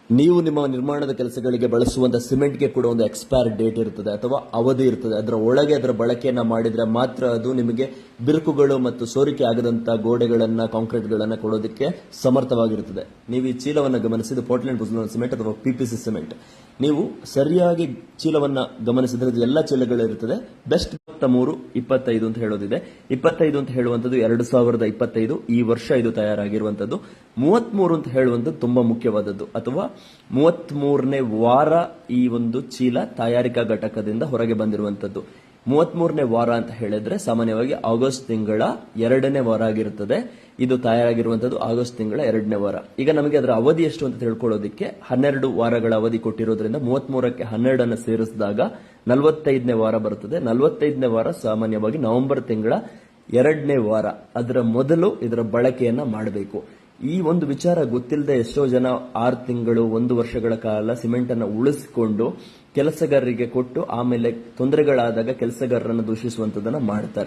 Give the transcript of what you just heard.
ನೀವು ನಿಮ್ಮ ನಿರ್ಮಾಣದ ಕೆಲಸಗಳಿಗೆ ಬಳಸುವಂತಹ ಸಿಮೆಂಟ್ಗೆ ಕೂಡ ಒಂದು ಎಕ್ಸ್ಪೈರ್ ಡೇಟ್ ಇರುತ್ತದೆ ಅಥವಾ ಅವಧಿ ಇರುತ್ತದೆ. ಅದರ ಒಳಗೆ ಅದರ ಬಳಕೆಯನ್ನ ಮಾಡಿದ್ರೆ ಮಾತ್ರ ಅದು ನಿಮಗೆ ಬಿರುಕುಗಳು ಮತ್ತು ಸೋರಿಕೆ ಆಗದಂತಹ ಗೋಡೆಗಳನ್ನ ಕಾಂಕ್ರೀಟ್ಗಳನ್ನ ಕೊಡೋದಕ್ಕೆ ಸಮರ್ಥವಾಗಿರುತ್ತದೆ. ನೀವು ಈ ಚೀಲವನ್ನು ಗಮನಿಸಿದ ಪೋರ್ಟ್ಲ್ಯಾಂಡ್ ಪೊಝೋಲನ್ ಸಿಮೆಂಟ್ ಅಥವಾ ಪಿಪಿಸಿ ಸಿಮೆಂಟ್, ನೀವು ಸರಿಯಾಗಿ ಚೀಲವನ್ನ ಗಮನಿಸಿದ್ರೆ ಇದು ಎಲ್ಲ ಚೀಲಗಳಿರುತ್ತದೆ. ಬೆಸ್ಟ್ 23-25 ಅಂತ ಹೇಳೋದಿದೆ. 25 ಅಂತ ಹೇಳುವಂತದ್ದು 2025, ಈ ವರ್ಷ ಇದು ತಯಾರಾಗಿರುವಂತದ್ದು. 33 ಅಂತ ಹೇಳುವಂತದ್ದು ತುಂಬಾ ಮುಖ್ಯವಾದದ್ದು, ಅಥವಾ 33ನೇ ವಾರ ಈ ಒಂದು ಚೀಲ ತಯಾರಿಕಾ ಘಟಕದಿಂದ ಹೊರಗೆ ಬಂದಿರುವಂತದ್ದು. 33ನೇ ವಾರ ಅಂತ ಹೇಳಿದ್ರೆ ಸಾಮಾನ್ಯವಾಗಿ ಆಗಸ್ಟ್ ತಿಂಗಳ 2ನೇ ವಾರ ಆಗಿರುತ್ತದೆ. ಇದು ತಯಾರಾಗಿರುವಂತದ್ದು ಆಗಸ್ಟ್ ತಿಂಗಳ 2ನೇ ವಾರ. ಈಗ ನಮಗೆ ಅದರ ಅವಧಿ ಎಷ್ಟು ಅಂತ ತಿಳ್ಕೊಳ್ಳೋದಕ್ಕೆ 12 ವಾರಗಳ ಅವಧಿ ಕೊಟ್ಟಿರೋದ್ರಿಂದ 33ಕ್ಕೆ 12 ಸೇರಿಸಿದಾಗ 45ನೇ ವಾರ ಬರುತ್ತದೆ. 45ನೇ ವಾರ ಸಾಮಾನ್ಯವಾಗಿ ನವೆಂಬರ್ ತಿಂಗಳ 2ನೇ ವಾರ. ಅದರ ಮೊದಲು ಇದರ ಬಳಕೆಯನ್ನ ಮಾಡಬೇಕು. ಈ ಒಂದು ವಿಚಾರ ಗೊತ್ತಿಲ್ಲದೆ ಎಷ್ಟೋ ಜನ 6 ತಿಂಗಳು 1 ವರ್ಷಗಳ ಕಾಲ ಸಿಮೆಂಟ್ ಅನ್ನು ಉಳಿಸಿಕೊಂಡು ಕೆಲಸಗಾರರಿಗೆ ಕೊಟ್ಟು ಆಮೇಲೆ ತೊಂದರೆಗಳಾದಾಗ ಕೆಲಸಗಾರರನ್ನು ದೂಷಿಸುವಂತದನ್ನ ಮಾಡ್ತಾರೆ.